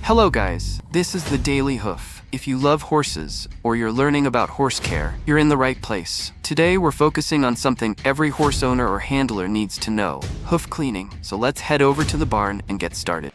Hello guys, this is the Daily Hoof. If you love horses, or you're learning about horse care, you're in the right place. Today we're focusing on something every horse owner or handler needs to know, hoof cleaning. So let's head over to the barn and get started.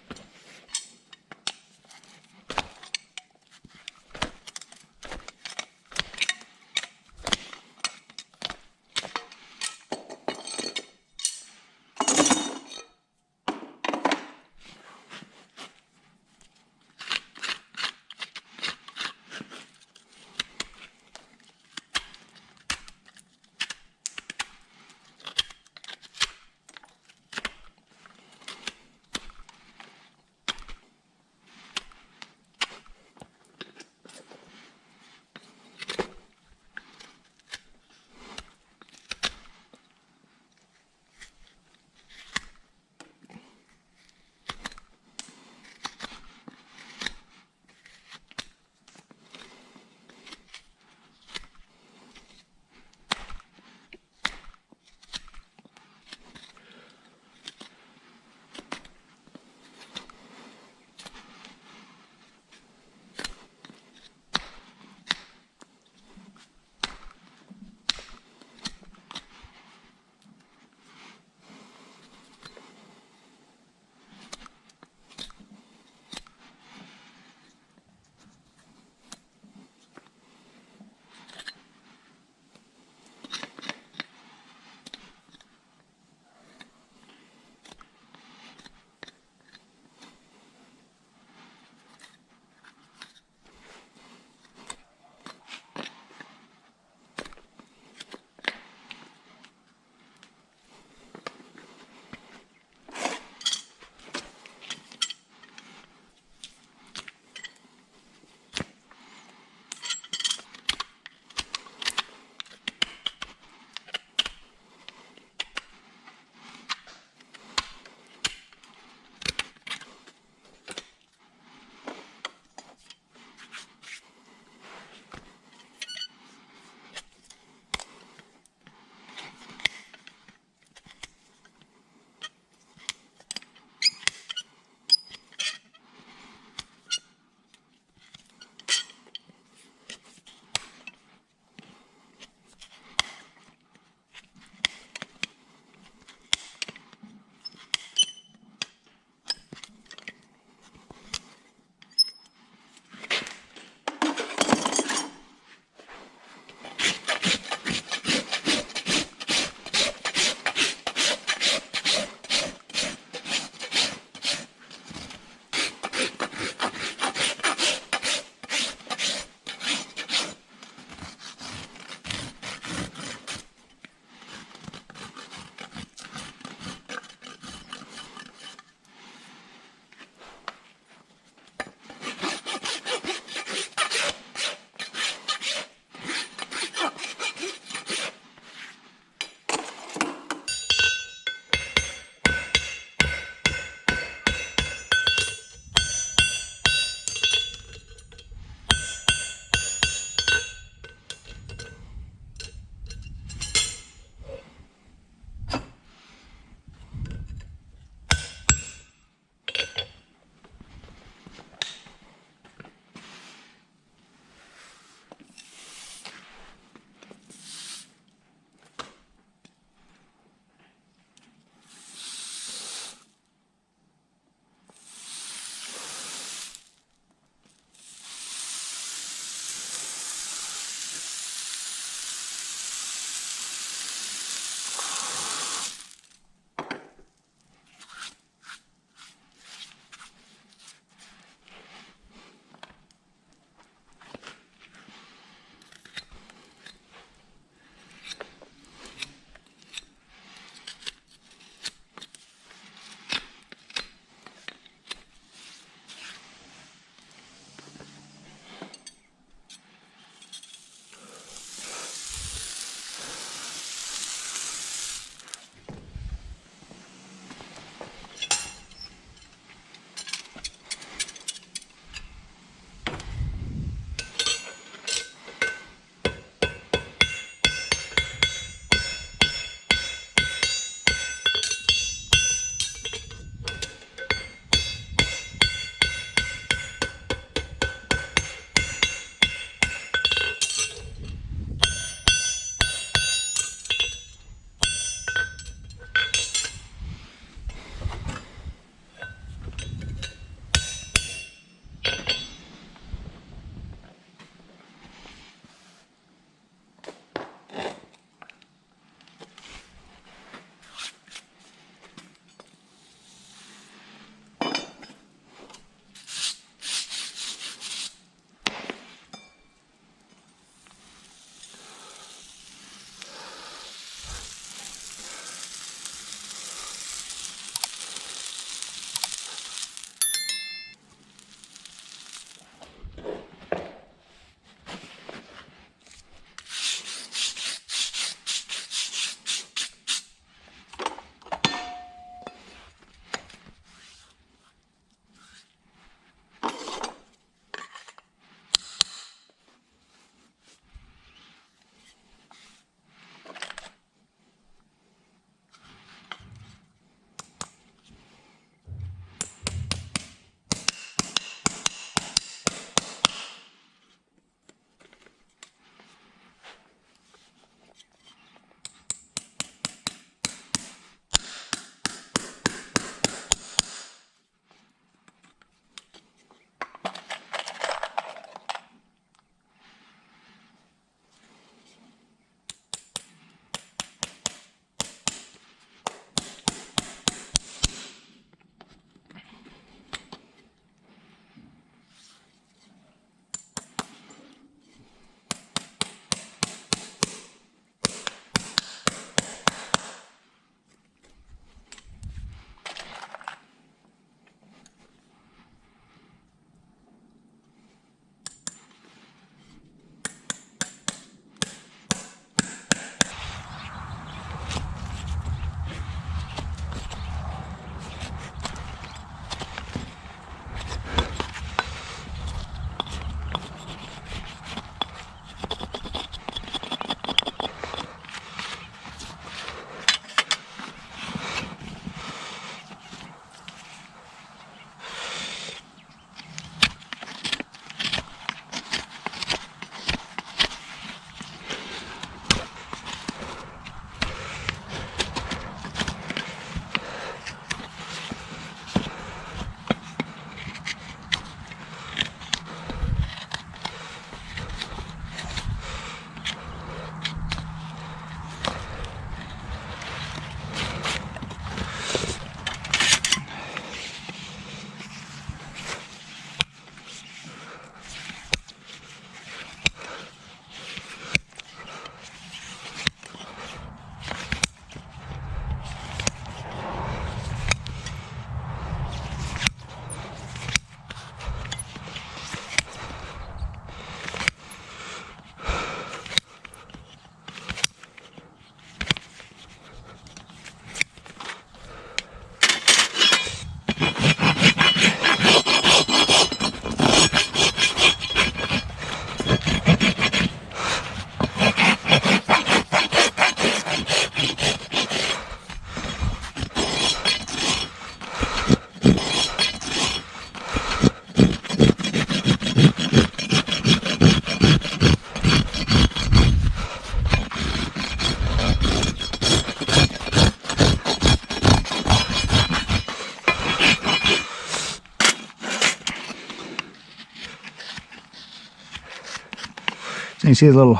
So you see a little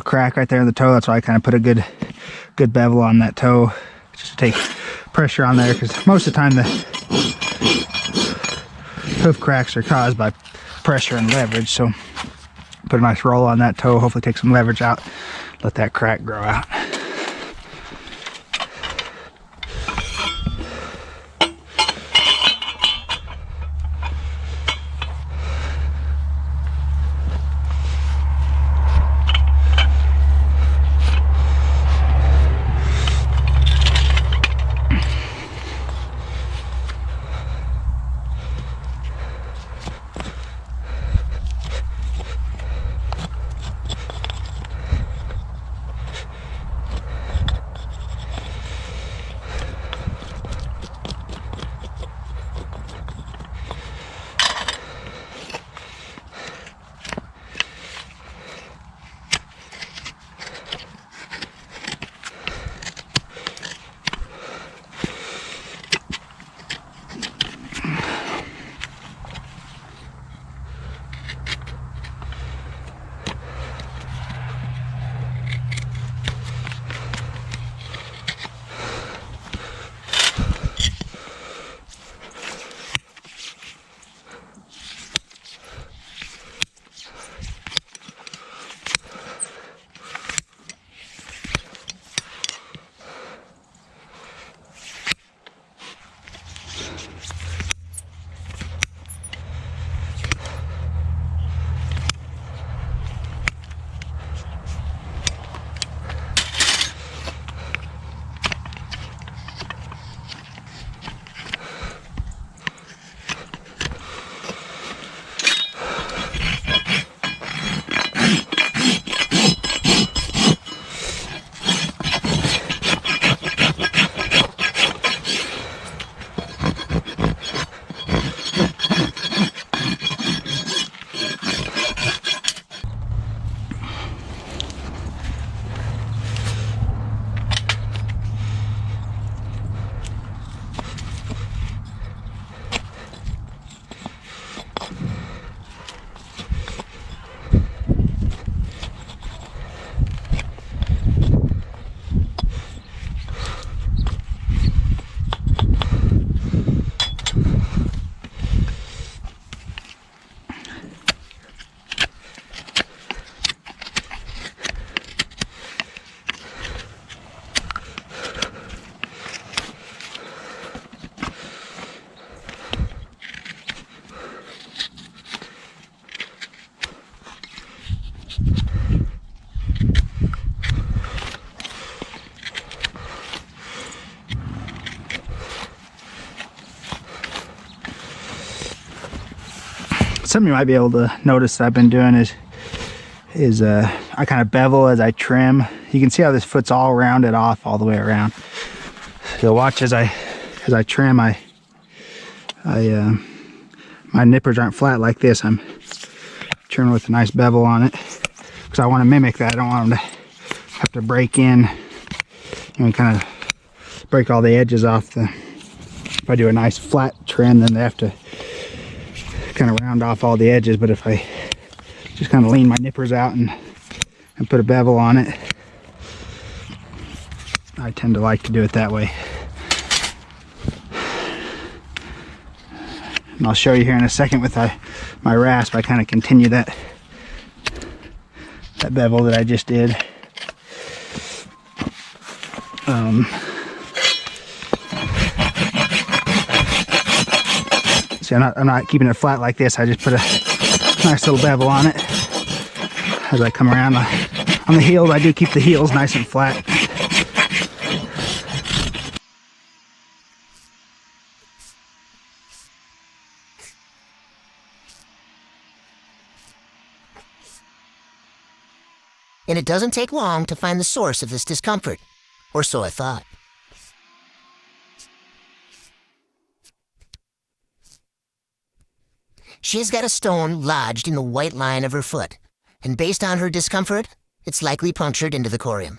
crack right there in the toe. That's why I kind of put a good bevel on that toe, just to take pressure on there, because most of the time the hoof cracks are caused by pressure and leverage. So put a nice roll on that toe, hopefully take some leverage out, let that crack grow out. Something you might be able to notice that I've been doing is I kind of bevel as I trim. You can see how this foot's all rounded off all the way around. So watch as I trim, my nippers aren't flat like this. I'm trimming with a nice bevel on it because I want to mimic that. I don't want them to have to break in and kind of break all the edges off. If I do a nice flat trim, then they have to kind of round off all the edges. But if I just kind of lean my nippers out and put a bevel on it, I tend to like to do it that way. And I'll show you here in a second with my rasp. I kind of continue that bevel that I just did. See, I'm not keeping it flat like this. I just put a nice little bevel on it. As I come around on the heels, I do keep the heels nice and flat. And it doesn't take long to find the source of this discomfort, or so I thought. She's got a stone lodged in the white line of her foot, and based on her discomfort, it's likely punctured into the corium.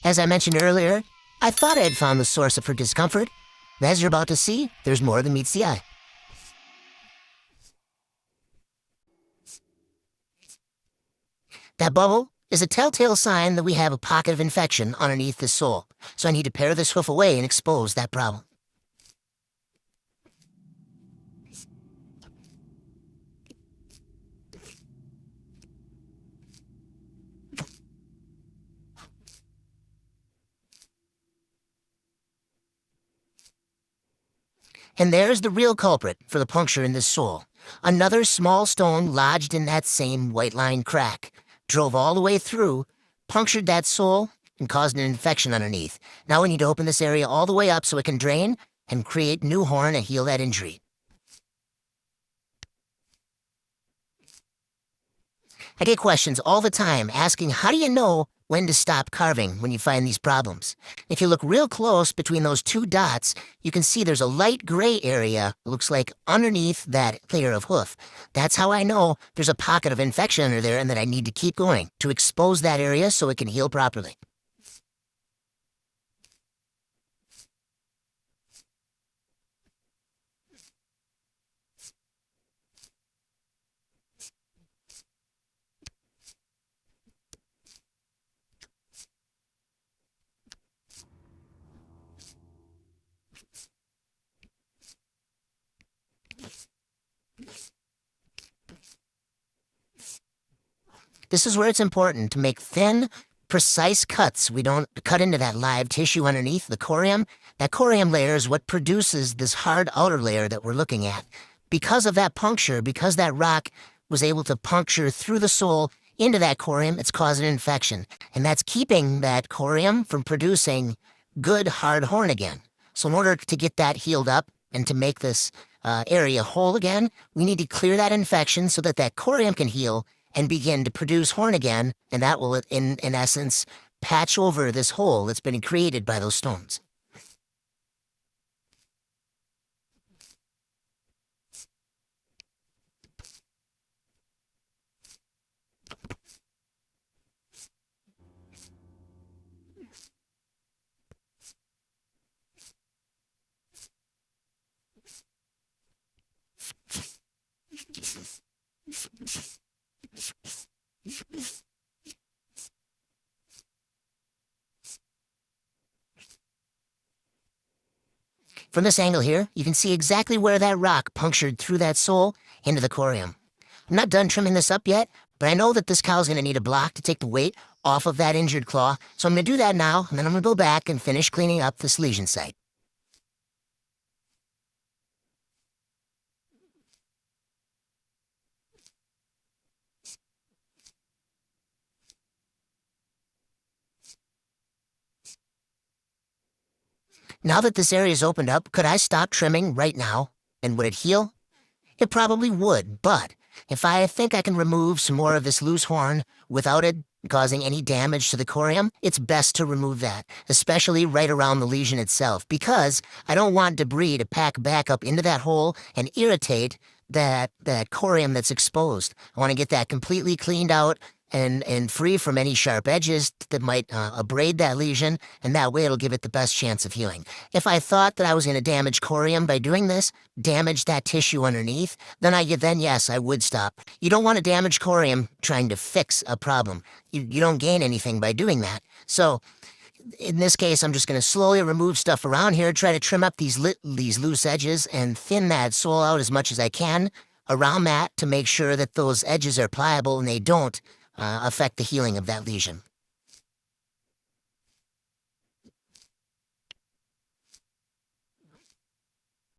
As I mentioned earlier, I thought I had found the source of her discomfort. But as you're about to see, there's more than meets the eye. That bubble is a telltale sign that we have a pocket of infection underneath the sole, so I need to pare this hoof away and expose that problem. And there's the real culprit for the puncture in this sole. Another small stone lodged in that same white line crack. Drove all the way through, punctured that sole, and caused an infection underneath. Now we need to open this area all the way up so it can drain and create new horn and heal that injury. I get questions all the time asking, how do you know when to stop carving when you find these problems? If you look real close between those two dots, you can see there's a light gray area, it looks like underneath that layer of hoof. That's how I know there's a pocket of infection under there and that I need to keep going to expose that area so it can heal properly. This is where it's important to make thin, precise cuts. We don't cut into that live tissue underneath the corium. That corium layer is what produces this hard outer layer that we're looking at. Because of that puncture, because that rock was able to puncture through the sole into that corium, it's causing an infection. And that's keeping that corium from producing good hard horn again. So in order to get that healed up and to make this area whole again, we need to clear that infection so that that corium can heal and begin to produce horn again, and that will, in essence, patch over this hole that's been created by those stones. From this angle here, you can see exactly where that rock punctured through that sole into the corium. I'm not done trimming this up yet, but I know that this cow's going to need a block to take the weight off of that injured claw, so I'm going to do that now, and then I'm going to go back and finish cleaning up this lesion site. Now that this area is opened up, could I stop trimming right now? And would it heal? It probably would, but if I think I can remove some more of this loose horn without it causing any damage to the corium, it's best to remove that, especially right around the lesion itself, because I don't want debris to pack back up into that hole and irritate that corium that's exposed. I want to get that completely cleaned out and free from any sharp edges that might abrade that lesion, and that way it'll give it the best chance of healing. If I thought that I was going to damage corium by doing this, damage that tissue underneath, then yes, I would stop. You don't want to damage corium trying to fix a problem. You don't gain anything by doing that. So in this case, I'm just going to slowly remove stuff around here, try to trim up these loose edges and thin that sole out as much as I can around that to make sure that those edges are pliable and they don't affect the healing of that lesion.